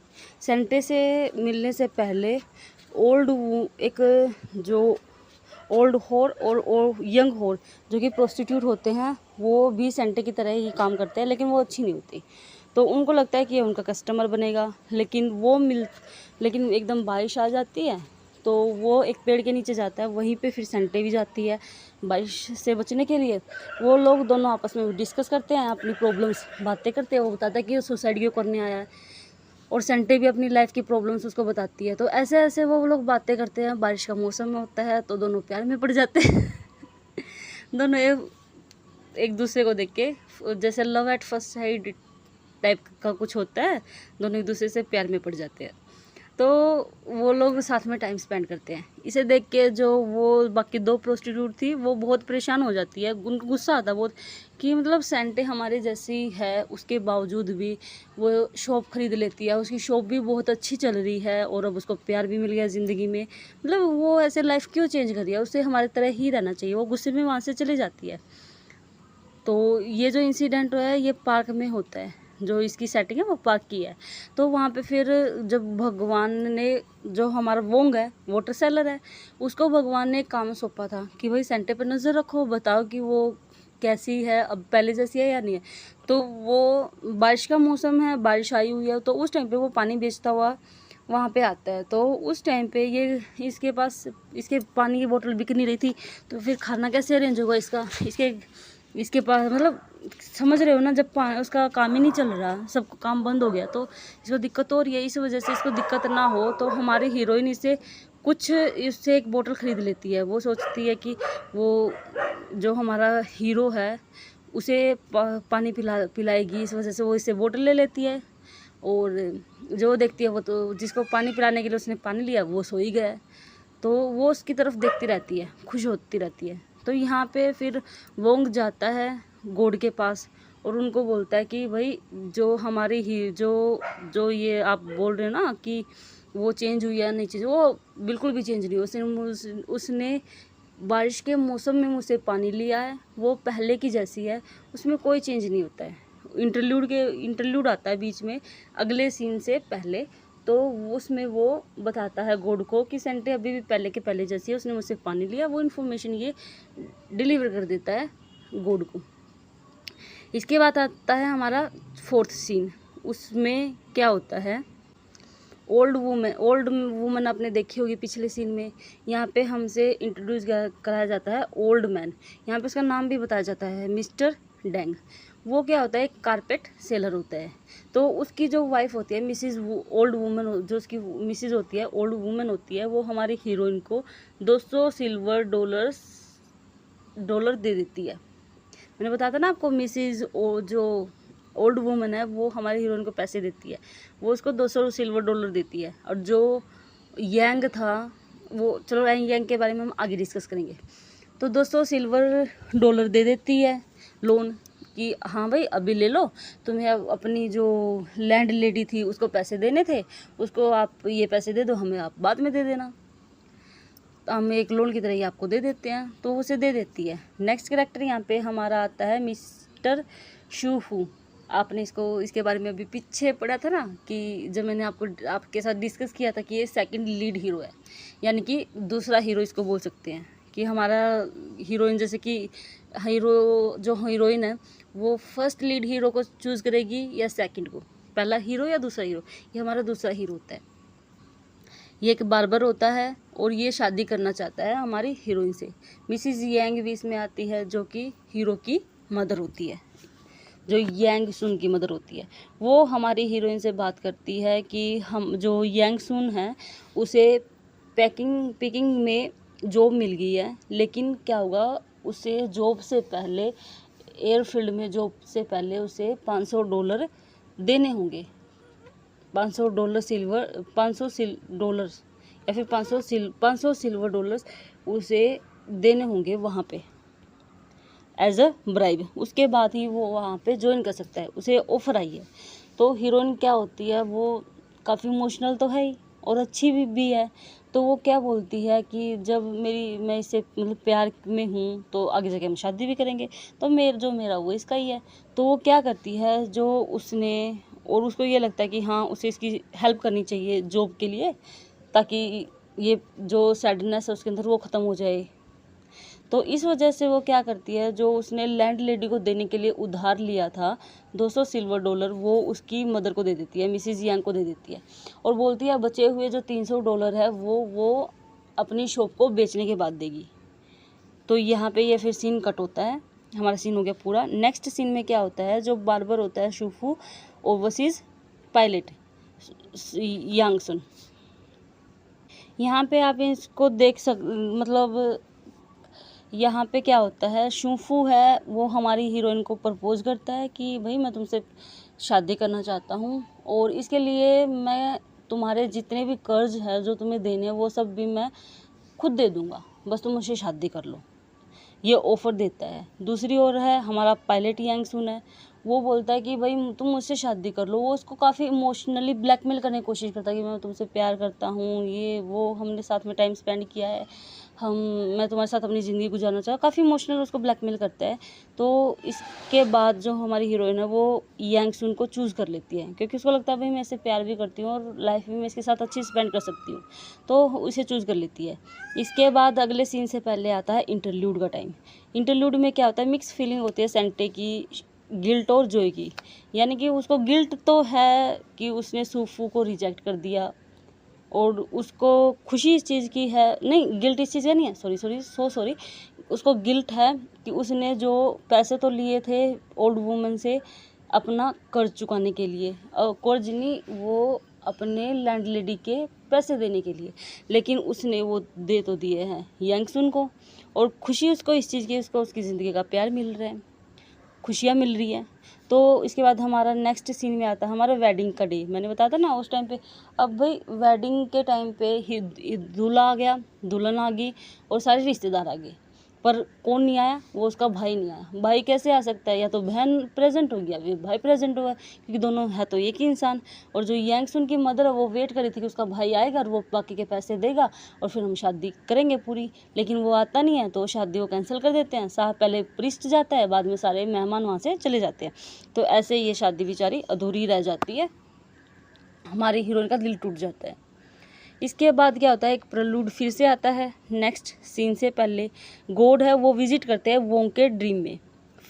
सेंटे से मिलने से पहले एक जो ओल्ड होर और यंग होर जो कि प्रोस्टिट्यूट होते हैं, वो भी सेंटे की तरह ही काम करते हैं, लेकिन वो अच्छी नहीं होती। तो उनको लगता है कि ये उनका कस्टमर बनेगा, लेकिन एकदम बारिश आ जाती है तो वो एक पेड़ के नीचे जाता है, वहीं पे फिर सेंटे भी जाती है बारिश से बचने के लिए। वो लोग दोनों आपस में डिस्कस करते हैं, अपनी प्रॉब्लम्स बातें करते हैं। वो बताता है कि वो सुसाइड क्यों करने आया है और सेंटे भी अपनी लाइफ की प्रॉब्लम्स उसको बताती है। तो ऐसे ऐसे वो लोग बातें करते हैं, बारिश का मौसम में होता है तो दोनों प्यार में पड़ जाते हैं दोनों एक दूसरे को देख के, जैसे love at first side type का कुछ होता है, दोनों एक दूसरे से प्यार में पड़ जाते हैं। तो वो लोग साथ में टाइम स्पेंड करते हैं। इसे देख के जो वो बाकी 2 प्रोस्टिट्यूट थी वो बहुत परेशान हो जाती है, उनको गुस्सा आता है बहुत कि मतलब सेंटे हमारे जैसी है, उसके बावजूद भी वो शॉप खरीद लेती है, उसकी शॉप भी बहुत अच्छी चल रही है और अब उसको प्यार भी मिल गया ज़िंदगी में, मतलब वो ऐसे लाइफ क्यों चेंज कर रही है, उसे हमारी तरह ही रहना चाहिए। वो गुस्से में वहाँ से चली जाती है। तो ये जो इंसिडेंट है ये पार्क में होता है, जो इसकी सेटिंग है वो पार्क की है। तो वहाँ पे फिर जब भगवान ने, जो हमारा वोंग है वाटर सेलर है, उसको भगवान ने एक काम सौंपा था कि भाई सेंटे पर नज़र रखो, बताओ कि वो कैसी है, अब पहले जैसी है या नहीं है। तो वो बारिश का मौसम है, बारिश आई हुई है, तो उस टाइम पे वो पानी बेचता हुआ वहाँ पे आता है। तो उस टाइम पे ये इसके पास इसके पानी की बोतल बिक नहीं रही थी, तो फिर खाना कैसे अरेंज होगा इसके पास, मतलब समझ रहे हो ना, जब उसका काम ही नहीं चल रहा, सब काम बंद हो गया तो इसको दिक्कत हो रही है। इस वजह से इसको दिक्कत ना हो तो हमारी हीरोइन इससे एक बोतल ख़रीद लेती है। वो सोचती है कि वो जो हमारा हीरो है उसे पानी पिलाएगी, इस वजह से वो इससे बोतल ले लेती है। और जो देखती है वो, तो जिसको पानी पिलाने के लिए उसने पानी लिया वो सो ही गया है, तो वो उसकी तरफ देखती रहती है, खुश होती रहती है। तो यहाँ पे फिर वोंग जाता है गॉड के पास और उनको बोलता है कि भाई जो हमारी ही जो ये आप बोल रहे हो ना कि वो चेंज हुई या नहीं चेंज, वो बिल्कुल भी चेंज नहीं हुई। उसने बारिश के मौसम में मुझसे पानी लिया है, वो पहले की जैसी है, उसमें कोई चेंज नहीं होता है। इंटरल्यूड आता है बीच में अगले सीन से पहले, तो उसमें वो बताता है गॉड को कि सेंटे अभी भी पहले के पहले जैसी है, उसने मुझसे पानी लिया। वो इन्फॉर्मेशन ये डिलीवर कर देता है गॉड को। इसके बाद आता है हमारा 4th सीन। उसमें क्या होता है, ओल्ड वुमन आपने देखी होगी पिछले सीन में। यहाँ पे हमसे इंट्रोड्यूस कराया जाता है ओल्ड मैन। यहाँ पे उसका नाम भी बताया जाता है मिस्टर डेंग। वो क्या होता है, एक कारपेट सेलर होता है। तो उसकी जो वाइफ होती है मिसिज ओल्ड वुमन, जो उसकी मिसिज होती है ओल्ड वुमन होती है, वो हमारी हीरोइन को 200 सिल्वर डॉलर दे देती है। मैंने बताया था ना आपको, मिसिज जो ओल्ड वुमन है वो हमारी हीरोइन को पैसे देती है, वो उसको 200 सिल्वर डॉलर देती है। और जो यांग था वो, चलो यांग के बारे में हम आगे डिस्कस करेंगे। तो 200 सिल्वर डॉलर दे देती है लोन कि हाँ भाई अभी ले लो, तुम्हें अपनी जो लैंड लेडी थी उसको पैसे देने थे, उसको आप ये पैसे दे दो, हमें आप बाद में दे देना, तो हम एक लोन की तरह ही आपको दे देते हैं। तो उसे दे देती है। नेक्स्ट कैरेक्टर यहाँ पे हमारा आता है मिस्टर शूफू। आपने इसके बारे में अभी पीछे पढ़ा था ना कि जब मैंने आपके साथ डिस्कस किया था कि ये सेकंड लीड हीरो है, यानी कि दूसरा हीरो इसको बोल सकते हैं। कि हमारा हीरोइन, जैसे कि जो हीरोइन है वो फर्स्ट लीड हीरो को चूज़ करेगी या सेकंड को, पहला हीरो या दूसरा हीरो। ये हमारा दूसरा हीरो होता है। ये एक बार्बर होता है और ये शादी करना चाहता है हमारी हीरोइन से। मिसिज यांग भी इसमें आती है, जो कि हीरो की मदर होती है, जो यांग सुन की मदर होती है। वो हमारी हीरोइन से बात करती है कि हम जो यांग सुन है उसे पिकिंग में जॉब मिल गई है, लेकिन क्या होगा, उसे जॉब से पहले, एयरफील्ड में जॉब से पहले उसे $500 देने होंगे। $500 या फिर 500 सिल्वर डॉलर्स उसे देने होंगे वहाँ पे एज अ ब्राइब। उसके बाद ही वो वहाँ पे ज्वाइन कर सकता है। उसे ऑफर आई है। तो हीरोइन क्या होती है, वो काफ़ी इमोशनल तो है ही और अच्छी भी है। तो वो क्या बोलती है कि जब मैं इससे मतलब प्यार में हूँ तो आगे जाके हम शादी भी करेंगे, तो मेरा वो इसका ही है। तो वो क्या करती है, जो उसने, और उसको ये लगता है कि हाँ उसे इसकी हेल्प करनी चाहिए जॉब के लिए, ताकि ये जो सैडनेस है उसके अंदर वो ख़त्म हो जाए। तो इस वजह से वो क्या करती है, जो उसने लैंड लेडी को देने के लिए उधार लिया था $200 सिल्वर, वो उसकी मदर को दे देती है, मिसिज यांग को दे देती है। और बोलती है बचे हुए जो $300 है वो अपनी शॉप को बेचने के बाद देगी। तो यहाँ पे ये फिर सीन कट होता है। हमारा सीन हो गया पूरा। नेक्स्ट सीन में क्या होता है, जो बार्बर होता है शूफू ओवरसीज पायलट यांगसन, यहाँ पे आप इसको मतलब यहाँ पे क्या होता है, शूफू है वो हमारी हीरोइन को प्रपोज करता है कि भाई मैं तुमसे शादी करना चाहता हूँ और इसके लिए मैं तुम्हारे जितने भी कर्ज है जो तुम्हें देने वो सब भी मैं खुद दे दूँगा, बस तुम मुझसे शादी कर लो, ये ऑफ़र देता है। दूसरी ओर है हमारा पायलट यांग सुन है, वो बोलता है कि भाई तुम मुझसे शादी कर लो। वो उसको काफ़ी इमोशनली ब्लैकमेल करने की कोशिश करता है कि मैं तुमसे प्यार करता हूँ, ये वो, हमने साथ में टाइम स्पेंड किया है, मैं तुम्हारे साथ अपनी ज़िंदगी गुजारना चाहूँ, काफ़ी इमोशनल उसको ब्लैकमेल करता है। तो इसके बाद जो हमारी हीरोइन है वो यांग सुन को चूज़ कर लेती है, क्योंकि उसको लगता है भाई मैं इससे प्यार भी करती हूँ और लाइफ भी मैं इसके साथ अच्छी स्पेंड कर सकती हूँ, तो इसे चूज़ कर लेती है। इसके बाद अगले सीन से पहले आता है इंटरल्यूड का टाइम। इंटरल्यूड में क्या होता है, मिक्स फीलिंग होती है सेंटे की, गिल्ट और जॉय की। यानी कि उसको गिल्ट तो है कि उसने सूफू को रिजेक्ट कर दिया, और उसको खुशी इस चीज़ की है, नहीं गिल्ट इस चीज़ का नहीं है, सॉरी, उसको गिल्ट है कि उसने जो पैसे तो लिए थे ओल्ड वुमन से अपना कर्ज चुकाने के लिए, कर्ज नहीं, वो अपने लैंडलेडी के पैसे देने के लिए, लेकिन उसने वो दे तो दिए हैं यंगसुन को, और खुशी उसको इस चीज़ की, उसको उसकी ज़िंदगी का प्यार मिल रहा है, खुशियाँ मिल रही हैं। तो इसके बाद हमारा नेक्स्ट सीन में आता है हमारा वेडिंग का डे। मैंने बताया था ना उस टाइम पे, अब भाई वेडिंग के टाइम पे ही दूल्हा आ गया, दुल्हन आ गई और सारे रिश्तेदार आ गए, पर कौन नहीं आया, वो उसका भाई नहीं आया। भाई कैसे आ सकता है, या तो बहन प्रेजेंट होगी या फिर भाई प्रेजेंट होगा, क्योंकि दोनों है तो एक ही इंसान। और जो यांगसुन की मदर है वो वेट कर रही थी कि उसका भाई आएगा और वो बाकी के पैसे देगा और फिर हम शादी करेंगे पूरी, लेकिन वो आता नहीं है, तो शादी वो कैंसिल कर देते हैं। साहब पहले प्रिस्ट जाता है, बाद में सारे मेहमान वहाँ से चले जाते हैं। तो ऐसे ये शादी बेचारी अधूरी रह जाती है, हमारी हीरोइन का दिल टूट जाता है। इसके बाद क्या होता है, एक प्रलूड फिर से आता है। नेक्स्ट सीन से पहले गॉड है वो विजिट करते हैं वोंग के ड्रीम में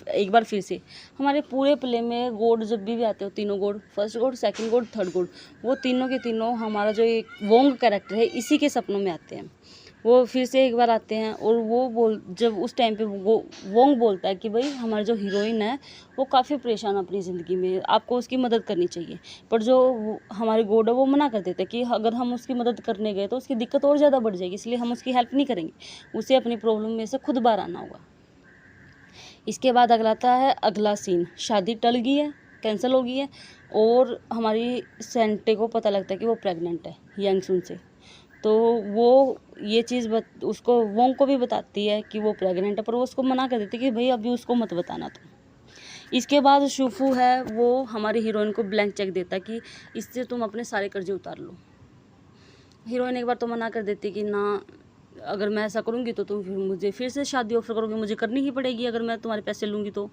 एक बार फिर से। हमारे पूरे प्ले में गॉड जब भी आते हो, तीनों God, first God, second God, third God, वो तीनों के तीनों हमारा जो एक वोंग कैरेक्टर है इसी के सपनों में आते हैं। वो फिर से एक बार आते हैं और वो जब उस टाइम पे वो वोंग बोलता है कि भाई हमारी जो हीरोइन है वो काफ़ी परेशान है अपनी ज़िंदगी में, आपको उसकी मदद करनी चाहिए। पर जो हमारे गॉड है वो मना कर देते हैं कि अगर हम उसकी मदद करने गए तो उसकी दिक्कत और ज़्यादा बढ़ जाएगी, इसलिए हम उसकी हेल्प नहीं करेंगे, उसे अपनी प्रॉब्लम में से खुद बाहर आना होगा। इसके बाद अगला सीन, शादी टल गई है, कैंसिल हो गई है, और हमारी सेंटे को पता लगता है कि वो प्रेग्नेंट है यंगसुन से। तो वो ये चीज़ उसको वोंग को भी बताती है कि वो प्रेग्नेंट है, पर वो उसको मना कर देती है कि भाई अभी उसको मत बताना तुम। इसके बाद शूफू है वो हमारी हीरोइन को ब्लैंक चेक देता है कि इससे तुम अपने सारे कर्जे उतार लो। हीरोइन एक बार तो मना कर देती कि ना, अगर मैं ऐसा करूँगी तो तुम फिर मुझे फिर से शादी ऑफर करोगे, मुझे करनी ही पड़ेगी अगर मैं तुम्हारे पैसे लूँगी तो।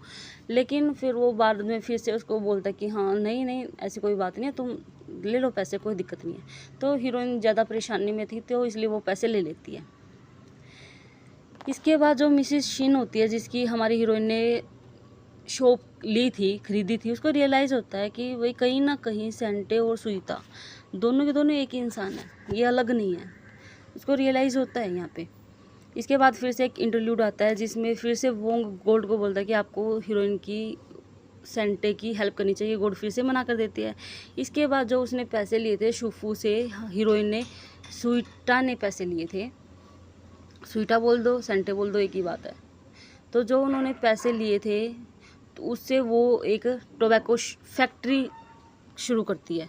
लेकिन फिर वो बाद में फिर से उसको बोलता है कि हाँ नहीं नहीं ऐसी कोई बात नहीं है, तुम ले लो पैसे, कोई दिक्कत नहीं है। तो हीरोइन ज़्यादा परेशानी में थी तो इसलिए वो पैसे ले लेती है। इसके बाद जो मिसिस शिन होती है, जिसकी हमारी हीरोइन ने शॉप ली थी, खरीदी थी, उसको रियलाइज़ होता है कि भाई कहीं ना कहीं सेंटे और सुनीता दोनों के दोनों एक ही इंसान है, ये अलग नहीं है। उसको रियलाइज़ होता है यहाँ पे। इसके बाद फिर से एक इंटरल्यूड आता है जिसमें फिर से वो गोल्ड को बोलता है कि आपको हीरोइन की सेंटे की हेल्प करनी चाहिए। गोल्ड फिर से मना कर देती है। इसके बाद जो उसने पैसे लिए थे शुफू से, हीरोइन ने, सुनीता ने पैसे लिए थे, सुनीता बोल दो सेंटे बोल दो एक ही बात है। तो जो उन्होंने पैसे लिए थे तो उससे वो एक टोबैको फैक्ट्री शुरू करती है।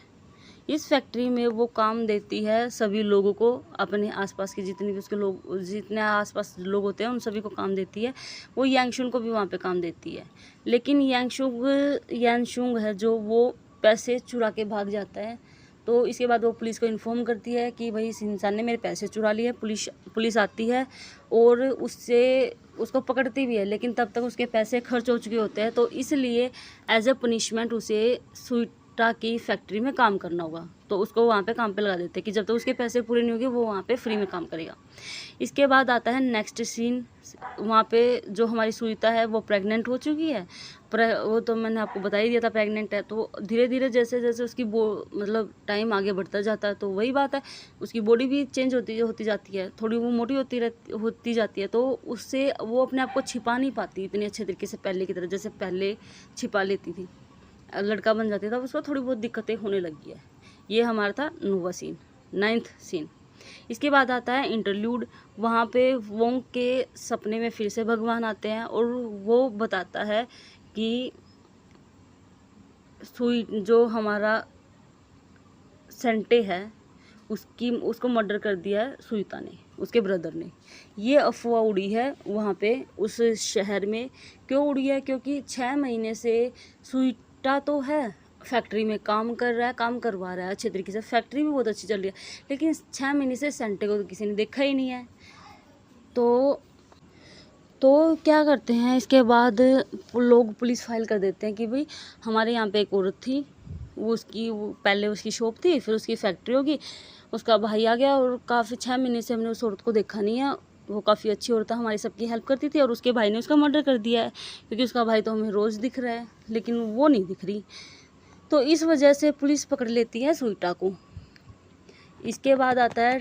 इस फैक्ट्री में वो काम देती है सभी लोगों को, अपने आसपास के जितने भी उसके लोग, जितने आसपास लोग होते हैं उन सभी को काम देती है। वो यांगशुंग को भी वहाँ पे काम देती है। लेकिन यांगशुंग है जो, वो पैसे चुरा के भाग जाता है। तो इसके बाद वो पुलिस को इन्फॉर्म करती है कि भाई इस इंसान ने मेरे पैसे चुरा लिए। पुलिस आती है और उसको पकड़ती भी है, लेकिन तब तक उसके पैसे खर्च हो चुके होते हैं। तो इसलिए एज ए पनिशमेंट उसे सुनीता की फैक्ट्री में काम करना होगा। तो उसको वहाँ पे काम पे लगा देते हैं कि जब तक उसके पैसे पूरे नहीं होंगे वो वहाँ पे फ्री में काम करेगा। इसके बाद आता है नेक्स्ट सीन। वहाँ पे जो हमारी सुनीता है वो प्रेग्नेंट हो चुकी है। वो तो मैंने आपको बता ही दिया था प्रेग्नेंट है। तो धीरे धीरे जैसे जैसे उसकी मतलब टाइम आगे बढ़ता जाता है तो वही बात है, उसकी बॉडी भी चेंज होती जाती है, थोड़ी वो मोटी होती जाती है। तो उससे वो अपने आप को छिपा नहीं पाती इतनी अच्छे तरीके से पहले की तरह, जैसे पहले छिपा लेती थी, लड़का बन जाती था, उसको थोड़ी बहुत दिक्कतें होने लगी है। ये हमारा था नोवा सीन, 9th सीन। इसके बाद आता है इंटरल्यूड। वहाँ पे वोंग के सपने में फिर से भगवान आते हैं और वो बताता है कि जो हमारा सेंटे है उसको मर्डर कर दिया है सुनीता ने, उसके ब्रदर ने। ये अफवाह उड़ी है वहाँ पे उस शहर में। क्यों उड़ी है? क्योंकि 6 महीने से सुनीता तो है, फैक्ट्री में काम कर रहा है, काम करवा रहा है अच्छे तरीके से, फैक्ट्री भी बहुत अच्छी चल रही है, लेकिन 6 महीने से सेंटे को तो किसी ने देखा ही नहीं है। तो क्या करते हैं, इसके बाद लोग पुलिस फाइल कर देते हैं कि भाई हमारे यहाँ पे एक औरत थी, वो पहले उसकी शॉप थी, फिर उसकी फैक्ट्री होगी, उसका भाई आ गया और काफ़ी 6 महीने से हमने उस औरत को देखा नहीं है, वो काफ़ी अच्छी औरत है, हमारी सबकी हेल्प करती थी, और उसके भाई ने उसका मर्डर कर दिया है। क्योंकि उसका भाई तो हमें रोज़ दिख रहा है लेकिन वो नहीं दिख रही। तो इस वजह से पुलिस पकड़ लेती है सुनीता को। इसके बाद आता है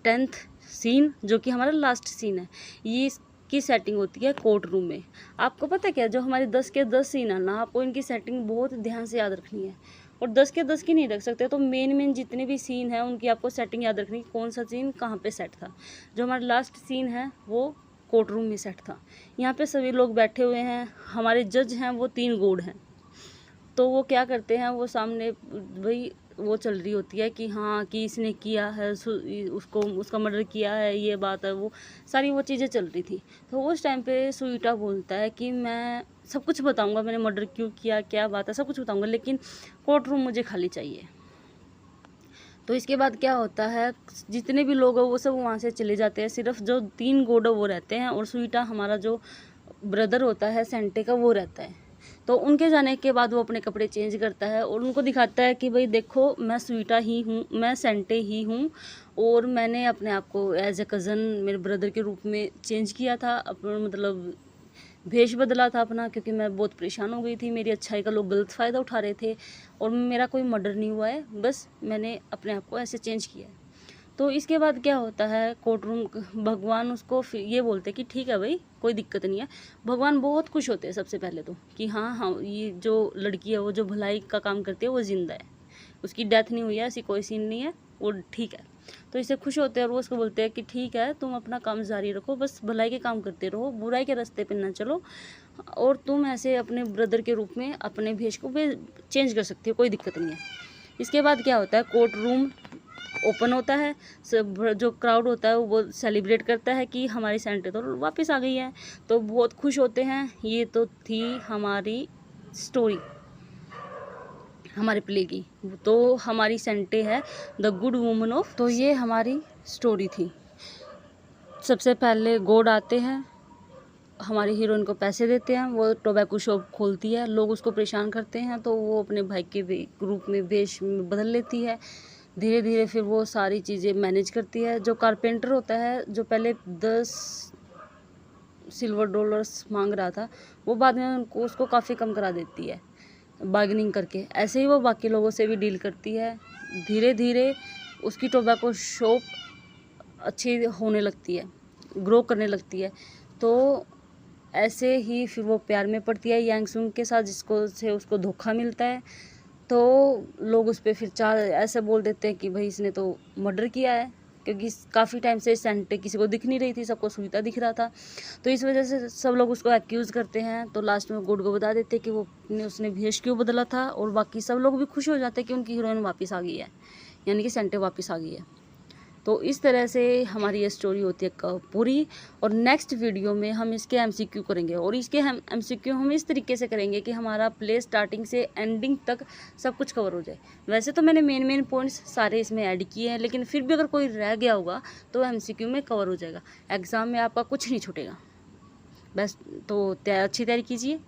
10th सीन, जो कि हमारा लास्ट सीन है। ये की सेटिंग होती है कोर्ट रूम में। आपको पता है क्या, जो हमारे 10 के 10 सीन है ना, आपको इनकी सेटिंग बहुत ध्यान से याद रखनी है, और 10 के 10 की नहीं रख सकते। तो मेन जितने भी सीन है उनकी आपको सेटिंग याद रखनी, कौन सा सीन कहाँ पे सेट था। जो हमारा लास्ट सीन है वो कोर्ट रूम में सेट था। यहाँ पे सभी लोग बैठे हुए हैं, हमारे जज हैं वो 3 गॉड हैं। तो वो क्या करते हैं, वो सामने वही वो चल रही होती है कि हाँ कि इसने किया है, उसका मर्डर किया है, ये बात है, वो सारी वो चीज़ें चल रही थी। तो उस टाइम पे सुनीता बोलता है कि मैं सब कुछ बताऊंगा, मैंने मर्डर क्यों किया, क्या बात है, सब कुछ बताऊंगा, लेकिन कोर्ट रूम मुझे खाली चाहिए। तो इसके बाद क्या होता है, जितने भी लोग हैं वो सब वहाँ से चले जाते हैं, सिर्फ जो 3 गॉड वो रहते हैं, और सुनीता हमारा जो ब्रदर होता है सेंटे का वो रहता है। तो उनके जाने के बाद वो अपने कपड़े चेंज करता है और उनको दिखाता है कि भाई देखो मैं सुनीता ही हूँ, मैं सेंटे ही हूँ, और मैंने अपने आप को एज ए कज़न मेरे ब्रदर के रूप में चेंज किया था, अपना मतलब भेष बदला था अपना, क्योंकि मैं बहुत परेशान हो गई थी, मेरी अच्छाई का लोग गलत फ़ायदा उठा रहे थे, और मेरा कोई मर्डर नहीं हुआ है, बस मैंने अपने आप को ऐसे चेंज किया है। तो इसके बाद क्या होता है, कोर्ट रूम भगवान उसको फिर ये बोलते कि ठीक है भाई कोई दिक्कत नहीं है। भगवान बहुत खुश होते हैं सबसे पहले तो कि हाँ ये जो लड़की है वो जो भलाई का काम करती है वो ज़िंदा है, उसकी डेथ नहीं हुई है, ऐसी कोई सीन नहीं है, वो ठीक है। तो इससे खुश होते हैं और वो उसको बोलते हैं कि ठीक है तुम अपना काम जारी रखो, बस भलाई के काम करते रहो, बुराई के रास्ते पे ना चलो, और तुम ऐसे अपने ब्रदर के रूप में अपने भेष को चेंज कर सकती हो, कोई दिक्कत नहीं है। इसके बाद क्या होता है, कोर्ट रूम ओपन होता है, सब जो क्राउड होता है वो सेलिब्रेट करता है कि हमारी सेंटे तो वापस आ गई है, तो बहुत खुश होते हैं। ये तो थी हमारी स्टोरी हमारे प्ले की। तो हमारी सेंटे है द गुड वुमन ऑफ, तो ये हमारी स्टोरी थी। सबसे पहले गॉड आते हैं, हमारी हीरोइन को पैसे देते हैं, वो टोबैको शॉप खोलती है, लोग उसको परेशान करते हैं तो वो अपने भाई के रूप में वेश में बदल लेती है। धीरे धीरे फिर वो सारी चीज़ें मैनेज करती है। जो कारपेंटर होता है, जो पहले 10 सिल्वर डॉलर्स मांग रहा था, वो बाद में उसको काफ़ी कम करा देती है बार्गेनिंग करके। ऐसे ही वो बाकी लोगों से भी डील करती है। धीरे धीरे उसकी टोबैको शॉप अच्छी होने लगती है, ग्रो करने लगती है। तो ऐसे ही फिर वो प्यार में पड़ती है यांग सुंग के साथ, जिसको से उसको धोखा मिलता है। तो लोग उस पर फिर ऐसे बोल देते हैं कि भाई इसने तो मर्डर किया है, क्योंकि काफ़ी टाइम से सेंटे किसी को दिख नहीं रही थी, सबको सुनीता दिख रहा था। तो इस वजह से सब लोग उसको एक्यूज़ करते हैं। तो लास्ट में गुड को बता देते हैं कि उसने भेष क्यों बदला था, और बाकी सब लोग भी खुश हो जाते हैं कि उनकी हीरोइन वापस आ गई है, यानी कि सेंटे वापस आ गई है। तो इस तरह से हमारी ये स्टोरी होती है पूरी। और नेक्स्ट वीडियो में हम इसके एमसीक्यू करेंगे, और इसके हम एमसीक्यू हम इस तरीके से करेंगे कि हमारा प्ले स्टार्टिंग से एंडिंग तक सब कुछ कवर हो जाए। वैसे तो मैंने मेन पॉइंट्स सारे इसमें ऐड किए हैं, लेकिन फिर भी अगर कोई रह गया होगा तो एमसीक्यू में कवर हो जाएगा। एग्ज़ाम में आपका कुछ नहीं छूटेगा। बस तो अच्छी तैयारी कीजिए।